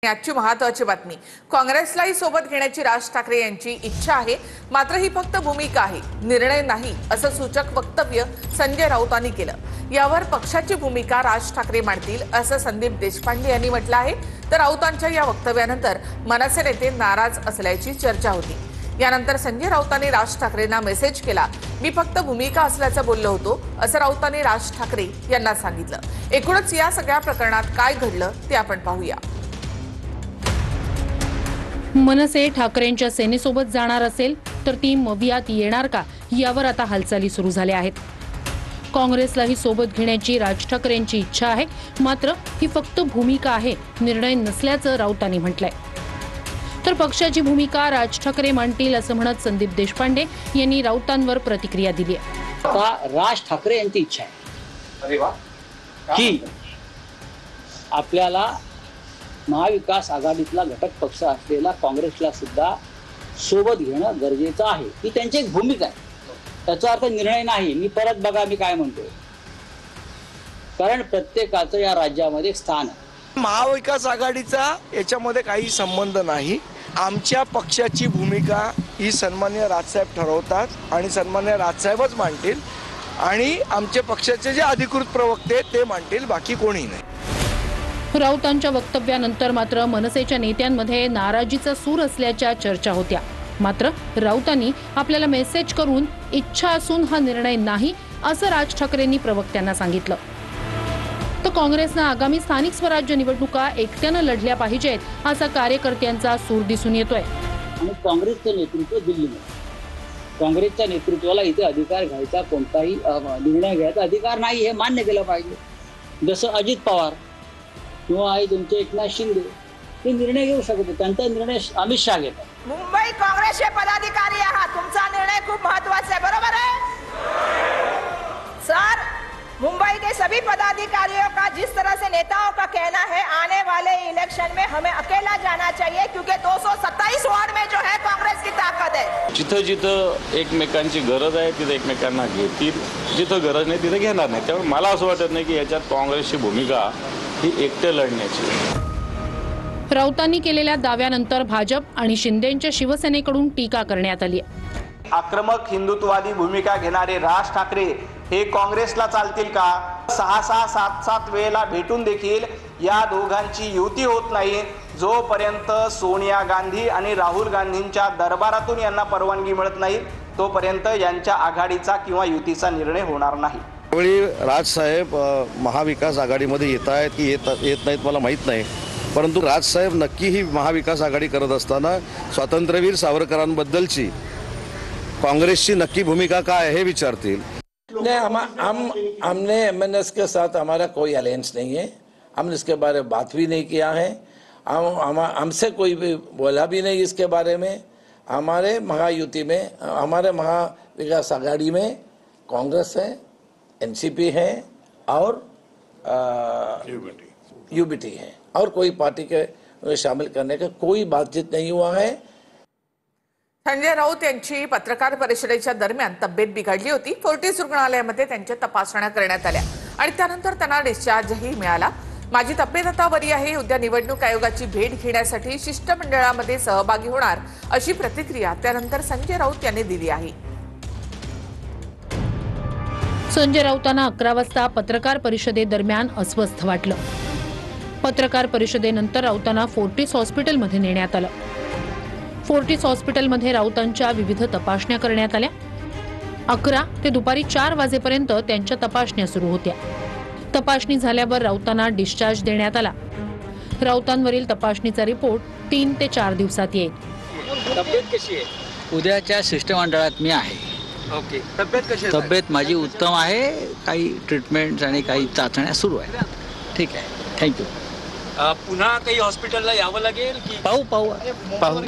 आजची महत्त्वाची बातमी, काँग्रेसलाही सोबत घेण्याची राज ठाकरे यांची इच्छा आहे, मात्र ही फक्त भूमिका आहे, निर्णय नाही, असं सूचक वक्तव्य संजय राऊतांनी केलं। यावर पक्षाची भूमिका राज ठाकरे मांडतील असं संदीप देशपांडे यांनी म्हटलं आहे। तर राऊतांच्या या वक्तव्यानंतर मनसे नेते नाराज असल्याची चर्चा होती। यानंतर संजय राऊतांनी राज ठाकरेंना मेसेज केला, मी फक्त भूमिका असल्याचं बोललो होतो, असं राऊतांनी राज ठाकरे यांना सांगितलं। एकूणच या सगळ्या प्रकरणात काय घडलं ते आपण पाहूया। मनसे ठाकरेंच्या सेनेसोबत जाणार असेल तर ती मवियात येणार का, यावर आता हालचाली सुरू झाल्या आहेत। काँग्रेसलाही सोबत घेण्याची राज ठाकरेंची इच्छा आहे, मात्र ही फक्त भूमिका आहे, निर्णय नसल्याचं राऊतांनी म्हटलंय। तर पक्षाची भूमिका राज ठाकरे मांडतील असं म्हणत संदीप देशपांडे यांनी राऊतांवर प्रतिक्रिया दिली आहे। राज ठाकरे यांची इच्छा आहे की आपल्याला महाविकास आघाडीतला घटक पक्ष असलेला काँग्रेसला सुद्धा सोबत घेणं गरजेचं आहे। ही त्यांची एक भूमिका आहे, त्याचा अर्थ निर्णय नाही। मी परत बघा मी काय म्हणतोय, कारण प्रत्येकाचं या राज्यामध्ये स्थान आहे। महाविकास आघाडीचा याच्यामध्ये काही संबंध नाही। आमच्या पक्षाची भूमिका ही सन्माननीय राजसाहेब ठरवतात आणि सन्माननीय राजसाहेबच मांडतील आणि आमच्या पक्षाचे जे अधिकृत प्रवक्ते ते मांडतील, बाकी कोणी नाही। राऊतांच्या वक्तव्यानंतर मात्र मनसेच्या नेत्यांमध्ये नाराजीचा सूर असल्याच्या चर्चा होत्या। मात्र राऊतांनी आपल्याला मेसेज करून इच्छा असून हा निर्णय नाही असं राज ठाकरेंनी प्रवक्त्यांना सांगितलं। तर काँग्रेसनं आगामी स्थानिक स्वराज्य निवडणुका एकट्यानं लढल्या पाहिजेत असा कार्यकर्त्यांचा सूर दिसून येतोय। आणि काँग्रेसचं नेतृत्व दिल्लीमध्ये, काँग्रेसच्या नेतृत्वाला इथे अधिकार घ्यायचा, कोणताही निर्णय घ्यायचा अधिकार नाही, हे मान्य केलं पाहिजे। जसं अजित पवार किंवा आहे तुमचे एकनाथ शिंदे ते निर्णय घेऊ शकतो, त्यांचा निर्णय अमित शाह घेतात। मुंबई काँग्रेसचे पदाधिकारी आहात, तुमचा निर्णय खूप महत्त्वाचा है, बरोबर है सर? मुंबई के सभी पदाधिकारियों का जिस तरह से नेताओं का कहना है, आने वाले इलेक्शन में हमें अकेला जाना चाहिए, क्योंकि 227 वार्ड में जो है कांग्रेस की ताकत है। जिथं जिथं एकमेकांची गरज आहे तिथे एकमेकांना घेतील, जिथं गरज नाही तिथे घेणार नाही। त्यामुळे मला असं वाटत नाही की याच्यात काँग्रेसची भूमिका ही एकटे लढण्याची। राऊतांनी केलेल्या दाव्यानंतर भाजप आणि शिंदेच्या शिवसेनेकडून टीका करण्यात आली आहे। आक्रमक हिंदुत्ववादी भूमिका घेणारे राज ठाकरे हे काँग्रेसला चालतील का? 6-6, 7-7 वेळेला भेटून देखील या दोघांची युती होत नाही। जोपर्यंत सोनिया गांधी आणि राहुल गांधींच्या दरबारातून यांना परवानगी मिळत नाही, तोपर्यंत यांच्या आघाडीचा किंवा युतीचा निर्णय होणार नाही। त्यावेळी राजसाहेब महाविकास आघाडीमध्ये येत आहेत की येत नाहीत मला माहीत नाही, परंतु राजसाहेब नक्की ही महाविकास आघाडी करत असताना स्वातंत्र्यवीर सावरकरांबद्दलची काँग्रेसची नक्की भूमिका काय आहे हे विचारतील। नहीं, हमने एमएनएस के साथ हमारा कोई अलायंस नहीं है, हमने इसके बारे में बात भी नहीं किया है। हमसे कोई भी बोला भी नहीं इसके बारे में। हमारे महायुति में, हमारे महाविकास आघाड़ी में कांग्रेस है, एनसीपी है और यूबीटी है, और कोई पार्टी के शामिल करने का कोई बातचीत नहीं हुआ है। संजय राऊत यांची पत्रकार परिषदेच्या दरम्यान तब्येत बिघडली होती। फोर्टिस रुग्णालयामध्ये त्यांच्या तपासण्या करण्यात आल्या आणि त्यानंतर त्यांना डिस्चार्जही मिळाला। माझी तब्येत आता बरी आहे, उद्या निवडणूक आयोगाची भेट घेण्यासाठी शिष्टमंडळामध्ये सहभागी होणार, अशी प्रतिक्रिया त्यानंतर संजय राऊत यांनी दिली आहे। संजय राऊतांना 11 वाजता पत्रकार परिषदेदरम्यान अस्वस्थ वाटलं। पत्रकार परिषदेनंतर राऊतांना फोर्टिस हॉस्पिटलमध्ये नेण्यात आलं। फोर्टिस हॉस्पिटलमध्ये राऊतांच्या विविध तपासण्या करण्यात आल्या। 11 ते दुपारी 4 वाजेपर्यंत त्यांच्या तपासण्या सुरू होत्या। तपासणी झाल्यावर राऊतांना डिस्चार्ज देण्यात आला। राऊतांवरील तपासणीचा रिपोर्ट 3 ते 4 दिवसात येईल। तब्येत कशी आहे? उद्याच्या शिष्टमंडळात मी आहे। ओके, तब्येत कशी आहे? तब्येत माझी उत्तम आहे, काही ट्रीटमेंट आणि काही चाचण्या सुरू आहेत। ठीक आहे, थँक्यू। पुन्हा काही हॉस्पिटलला यावं लागेल की? पाहू।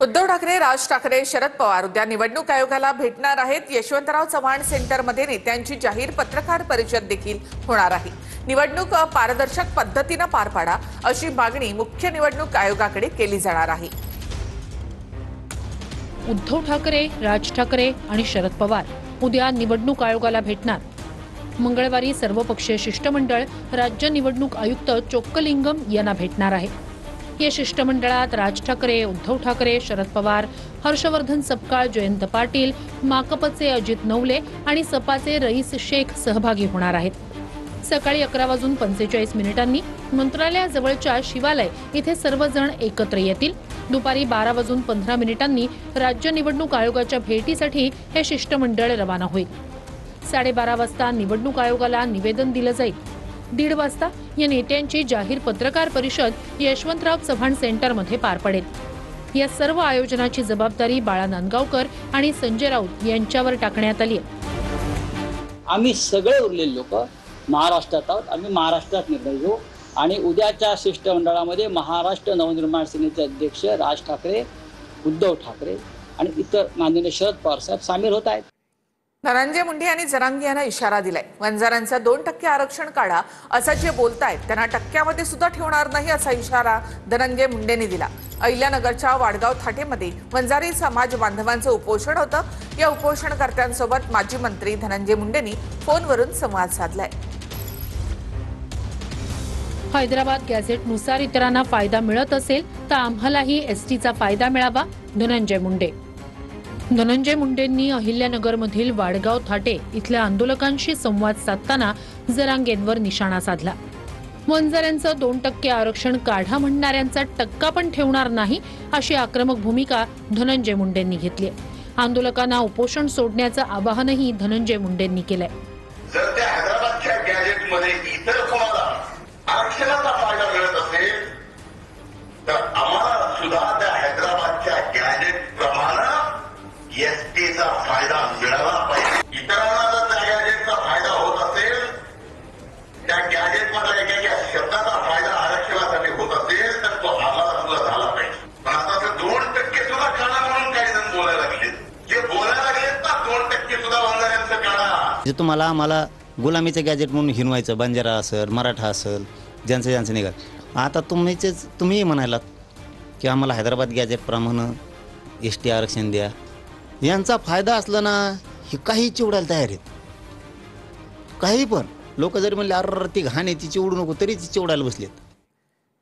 उद्धव ठाकरे, राज ठाकरे, शरद पवार उद्या निवडणूक आयोगाला भेटणार आहेत। यशवंतराव चव्हाण सेंटरमध्ये नेत्यांची जाहीर पत्रकार परिषद देखील होणार आहे। निवडणूक पारदर्शक पद्धतीने पार पाडा, अशी मागणी मुख्य निवडणूक आयोगाकडे केली जाणार आहे। उद्धव ठाकरे, राज ठाकरे आणि शरद पवार उद्या निवडणूक आयोगाला भेटणार। मंगळवारी सर्वपक्षीय शिष्टमंडळ राज्य निवडणूक आयुक्त चोक्कलिंगम यांना भेटणार आहे। या शिष्टमंडळात राज ठाकरे, उद्धव ठाकरे, शरद पवार, हर्षवर्धन सपकाळ, जयंत पाटील, माकपचे अजित नवले आणि सपाचे रईस शेख सहभागी होणार आहेत. सकाळी 11:45 मंत्रालयाजवळच्या शिवालय इथे सर्वजण एकत्र येतील. दुपारी 12:15 राज्य निवडणूक आयोगाच्या भेटीसाठी हे शिष्टमंडळ रवाना होईल. 12:30 वाजता निवडणूक आयोगाला निवेदन दिलं जाईल. 1:30 वाजता या नेत्यांची जाहीर पत्रकार परिषद यशवंतराव चव्हाण सेंटरमध्ये पार पडेल. या सर्व आयोजनाची जबाबदारी बाळा नांदगावकर आणि संजय राऊत यांच्यावर टाकण्यात आली आहे. आम्ही सगळे उरलेले लोक महाराष्ट्रात आहोत. आम्ही महाराष्ट्रात निर्णय घेऊ आणि उद्याच्या शिष्टमंडळामध्ये महाराष्ट्र नवनिर्माण सेनेचे अध्यक्ष राज ठाकरे, उद्धव ठाकरे आणि इतर माननीय शरद पवार साहेब सामील होत आहेत. धनंजय मुंडे यांनी जरांगे यांना इशारा दिलाय. वंजारांचं 2% आरक्षण काढा असं जे बोलतायत त्यांना टक्क्यामध्ये सुद्धा ठेवणार नाही असा इशारा धनंजय मुंडेंनी दिला. अहिल्यानगरच्या वाडगाव थाटेमध्ये वंजारी समाज बांधवांचं उपोषण होतं. या उपोषणकर्त्यांसोबत माजी मंत्री धनंजय मुंडेंनी फोनवरून संवाद साधलाय. हैदराबाद गॅझेटनुसार इतरांना फायदा मिळत असेल तर आम्हालाही एसटीचा फायदा मिळावा. धनंजय मुंडेंनी अहिल्यानगरमधील वाडगाव थाटे इथल्या आंदोलकांशी संवाद साधताना जरांगेंवर निशाणा साधला. वंजाऱ्यांचं 2% आरक्षण काढा म्हणणाऱ्यांचा टक्का पण ठेवणार नाही अशी आक्रमक भूमिका धनंजय मुंडेंनी घेतली. आंदोलकांना उपोषण सोडण्याचं आवाहनही धनंजय मुंडेंनी केलंय. जर त्या हैदराबादच्या गॅजेटमध्ये इतर कोणाला आरक्षणाचा फायदा मिळत असेल तर आम्हाला सुद्धा त्या हैदराबादच्या गॅजेट प्रमाणे एसटीचा फायदा मिळाला पाहिजे. इतरांना जर त्या गॅजेटचा फायदा होत असेल, त्या गॅजेट मधला एका शब्दाचा फायदा आरक्षणासाठी होत असेल तर तो आम्हाला सुद्धा झाला पाहिजे. पण आता 2% सुद्धा काढा म्हणून काही जण बोलायला लागले. जे बोलायला लागलेत ना 2% सुद्धा वंजाऱ्यांचं काढा. जे तुम्हाला आम्हाला गुलामीचं गॅजेट म्हणून हिनवायचं, बंजारा असेल, मराठा असेल, ज्यांचं निघाल. आता तुम्ही म्हणालात की आम्हाला हैदराबाद गॅजेट प्रमाणे एसटी आरक्षण द्या. यांचा फायदा असला ना हे काही चिवडायला तयार आहेत. काही पण लोक जरी म्हणले अरे ती घाण आहे ती चिवडू नको तरी ती चिवडायला बसलेत.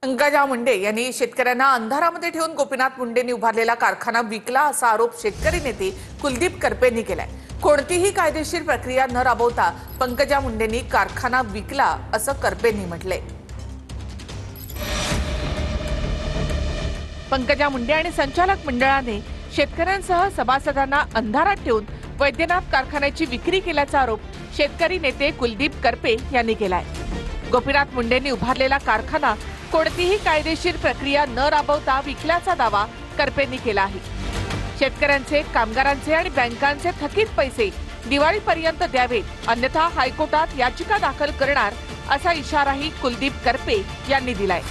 पंकजा मुंडे यांनी शेतकऱ्यांना अंधारामध्ये ठेवून गोपीनाथ मुंडेंनी उभारलेला कारखाना विकला असा आरोप शेतकरी नेते कुलदीप करपेंनी केलाय. कोणतीही कायदेशीर प्रक्रिया न राबवता पंकजा मुंडेंनी कारखाना विकला असं करपेंनी म्हटलंय. पंकजा मुंडे आणि संचालक मंडळाने शेतकऱ्यांसह सभासदांना अंधारात ठेवून वैद्यनाथ कारखान्याची विक्री केल्याचा आरोप शेतकरी नेते कुलदीप करपे यांनी केलाय. गोपीनाथ मुंडेंनी उभारलेला कारखाना कोणतीही कायदेशीर प्रक्रिया न राबवता विकल्याचा दावा करपेंनी केला आहे. शेतकऱ्यांचे, कामगारांचे आणि बँकांचे थकीत पैसे दिवाळीपर्यंत द्यावेत, अन्यथा हायकोर्टात याचिका दाखल करणार असा इशाराही कुलदीप करपे यांनी दिलाय.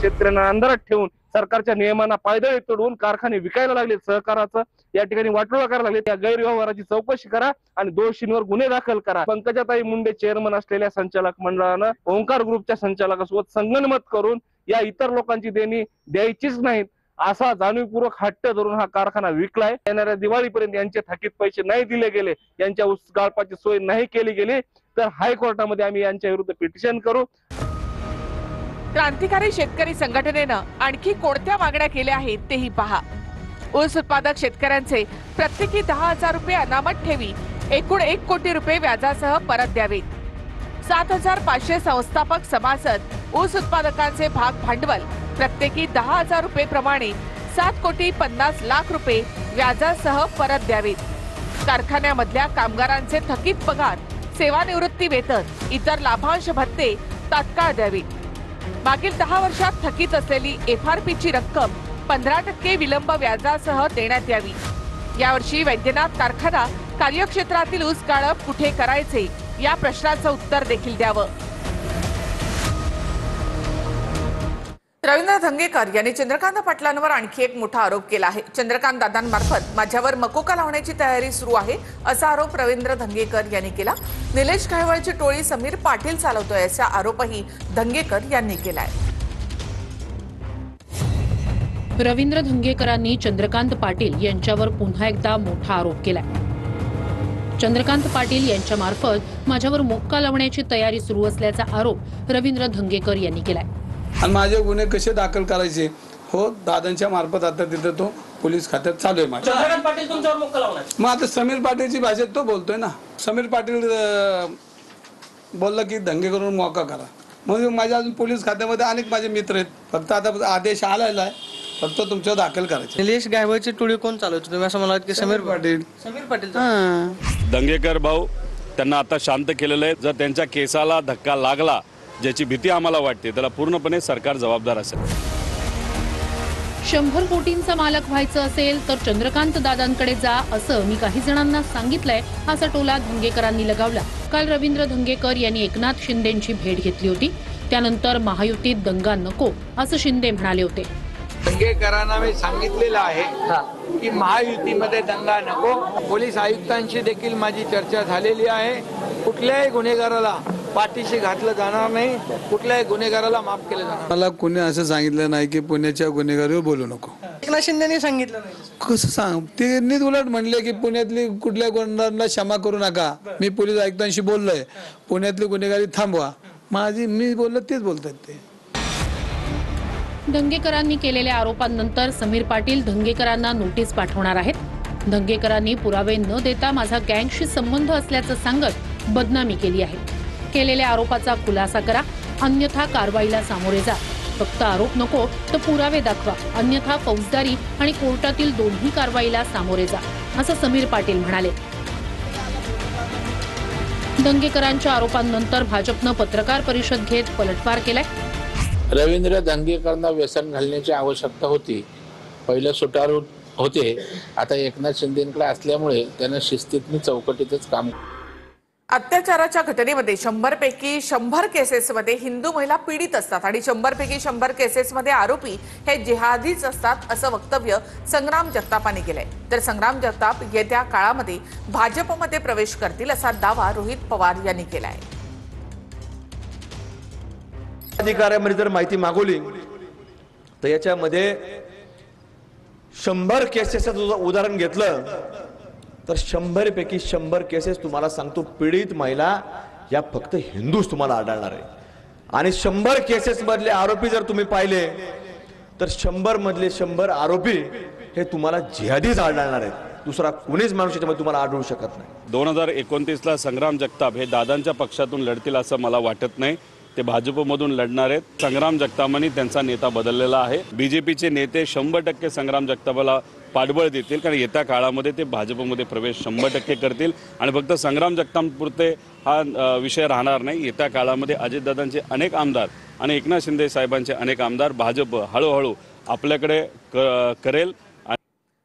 शेतकऱ्यांना अंधारात ठेवून सरकारच्या नियमांना पायदळी तोडवून कारखाने विकायला लागले. सहकाराचं या ठिकाणी वाटोळा करायला लागले. त्या गैरव्यवहाराची चौकशी करा आणि दोषींवर गुन्हे दाखल करा. पंकजाताई मुंडे चेअरमन असलेल्या संचालक मंडळानं ओंकार ग्रुपच्या संचालकासोबत संगनमत करून या इतर लोकांची देणी द्यायचीच नाहीत असा जाणीवपूर्वक हट्ट धरून हा कारखाना विकलाय. येणाऱ्या दिवाळीपर्यंत यांचे थकीत पैसे नाही दिले गेले, यांच्या गाळपाची सोय नाही केली गेली तर हायकोर्टामध्ये आम्ही यांच्या विरुद्ध पिटिशन करू. क्रांतिकारी शेतकरी संघटनेनं आणखी कोणत्या मागण्या केल्या आहेत तेही पहा. ऊस उत्पादक शेतकऱ्यांचे प्रत्येकी 10,000 रुपये अनामत ठेवी एकूण 1 कोटी रुपये व्याजासह परत द्यावेत. 7,500 संस्थापक सभासद ऊस उत्पादकांचे भाग भांडवल प्रत्येकी 10,000 रुपये प्रमाणे 7,50,00,000 रुपये व्याजासह परत द्यावेत. कारखान्यामधल्या कामगारांचे थकीत पगार, सेवानिवृत्ती वेतन, इतर लाभांश भत्ते तात्काळ द्यावेत. मागील 10 वर्षात थकीत असलेली FRPची रक्कम 15% विलंब व्याजासह देण्यात यावी. यावर्षी वैद्यनाथ कारखाना कार्यक्षेत्रातील ऊस गाळप कुठे करायचे या प्रश्नाचं उत्तर देखील द्यावं. रवींद्र धंगेकर यांनी चंद्रकांत पाटलांवर आणखी एक मोठा आरोप केला आहे. चंद्रकांत दादांमार्फत माझ्यावर मकोका लावण्याची तयारी सुरू आहे असा आरोप रवींद्र धंगेकर यांनी केला. निलेश काळवळची टोळी समीर पाटील चालवतोय असा आरोपही धंगेकर यांनी केलाय. रवींद्र धंगेकरांनी चंद्रकांत पाटील यांच्यावर पुन्हा एकदा मोठा आरोप केलाय. चंद्रकांत पाटील यांच्यामार्फत माझ्यावर मोक्का लावण्याची तयारी सुरू असल्याचा आरोप रवींद्र धंगेकर यांनी केलाय. आणि माझे गुन्हे कसे दाखल करायचे हो दादांच्या मार्फत आता तिथं तो पोलीस खात्यात चालू आहे माझ्या. चंद्रकांत पाटील तुमच्यावर मोक्का लावणार. मग आता समीर पाटीलची भाषेत तो बोलतोय ना. समीर पाटील बोलला की दंगे करून मोका करा. मग माझ्या अजून पोलीस खात्यामध्ये अनेक माझे मित्र आहेत. फक्त आता आदेश आलेला आहे, फक्त तुमचं दाखल करायचं. निलेश गायकवाडची टोळी कोण चालवतो तुम्ही असं म्हणालात की समीर पाटील. समीर पाटील. दंगेकर भाऊ त्यांना आता शांत केलेलं आहे. जर त्यांच्या केसाला धक्का लागला ज्याची भीती आम्हाला वाटते त्याला पूर्णपणे सरकार जबाबदार असेल. 100 कोटींचा मालक व्हायचं असेल तर चंद्रकांत दादांकडे जा असं मी काही जणांना सांगितलंय, असा टोला धंगेकरांनी लगावला. काल रवींद्र धंगेकर यांनी एकनाथ शिंदेंची भेट घेतली होती. त्यानंतर महायुतीत दंगा नको असं शिंदे म्हणाले होते. दंगेकरांना मी सांगितलेलं आहे की महायुतीमध्ये दंगा नको. पोलीस आयुक्तांशी देखील माझी चर्चा झालेली आहे. कुठल्याही गुन्हेगाराला पाठीशी घातलं जाणार नाही, कुठल्याही गुन्हेगाराला माफ केलं जाणार. मला कोणी असं सांगितलं नाही की पुण्याच्या गुन्हेगारीवर बोलू नको. एकनाथ शिंदेनी सांगितलं नाही. कसं सांग, त्यांनी उलट म्हणले की पुण्यातली कुठल्या गुन्हेगारांना क्षमा करू नका. मी पोलीस आयुक्तांशी बोललोय, पुण्यातली गुन्हेगारी थांबवा. मी बोललो तेच बोलतात ते. दंगेकरांनी केलेल्या आरोपांनंतर समीर पाटील धंगेकरांना नोटीस पाठवणार आहेत. धंगेकरांनी पुरावे न देता माझा गँगशी संबंध असल्याचं सांगत बदनामी केली आहे. केलेल्या आरोपाचा खुलासा करा, अन्यथा कारवाईला सामोरे जा. फक्त आरोप नको तर पुरावे दाखवा, अन्यथा फौजदारी आणि कोर्टातील दोन्ही कारवाईला सामोरे जा, असं समीर पाटील म्हणाले. दंगेकरांच्या आरोपांनंतर भाजपनं पत्रकार परिषद घेत पलटवार केलाय. रवींद्र दंगेकरांना व्यसन घालण्याची आवश्यकता होती. पहिलं सुटारू होते, आता एकनाथ शिंदेकडे असल्यामुळे त्यांना शिस्तीतनी चौकटीतच काम. अत्याचाराच्या घटनेमध्ये 100 पैकी 100 केसेसमध्ये हिंदू महिला पीडित असतात आणि 100 पैकी 100 केसेसमध्ये आरोपी हे जिहादीच असतात असं वक्तव्य संग्राम जगतापांनी केलंय. तर संग्राम जगताप येत्या काळामध्ये भाजपमध्ये प्रवेश करतील असा दावा रोहित पवार यांनी केलाय. अधिकाऱ्यामध्ये जर माहिती मागवली तर याच्यामध्ये 100 केसेसचं उदाहरण घेतलं तर 100 पैकी 100 केसेस तुम्हाला सांगतो पीडित महिला या फक्त हिंदूच तुम्हाला आढळणार आहे. आणि 100 केसेस मधले आरोपी जर तुम्ही पाहिले तर 100 मधले 100 आरोपी हे तुम्हाला जिहादीच आढळणार आहेत. दुसरा कोणीच माणूस याच्यामध्ये तुम्हाला आढळू शकत नाही. 2029ला संग्राम जगताप हे दादांच्या पक्षातून लढतील असं मला वाटत नाही. ते भाजपमधून लढणार आहेत. संग्राम जगतापांनी त्यांचा नेता बदललेला आहे. बीजेपीचे नेते 100% संग्राम जगतापाला पाठबळ देतील, कारण येत्या काळामध्ये ते भाजपमध्ये प्रवेश 100% करतील. आणि फक्त संग्राम जगतापपुरते हा विषय राहणार नाही. येत्या काळामध्ये अजितदादांचे अनेक आमदार आणि एकनाथ शिंदे साहेबांचे अनेक आमदार भाजप हळूहळू आपल्याकडे करेल.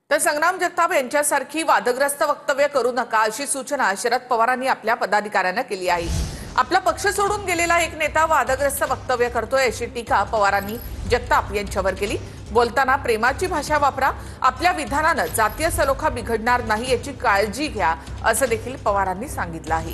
तर संग्राम जगताप यांच्यासारखी वादग्रस्त वक्तव्य करू नका अशी सूचना शरद पवारांनी आपल्या पदाधिकाऱ्यांना केली आहे. आपला पक्ष सोडून गेलेला एक नेता वादग्रस्त वक्तव्य करतोय अशी टीका पवारांनी जगताप यांच्यावर केली. बोलताना प्रेमाची भाषा वापरा, आपल्या विधानानं जातीय सलोखा बिघडणार नाही याची काळजी घ्या असं देखील पवारांनी सांगितलं आहे.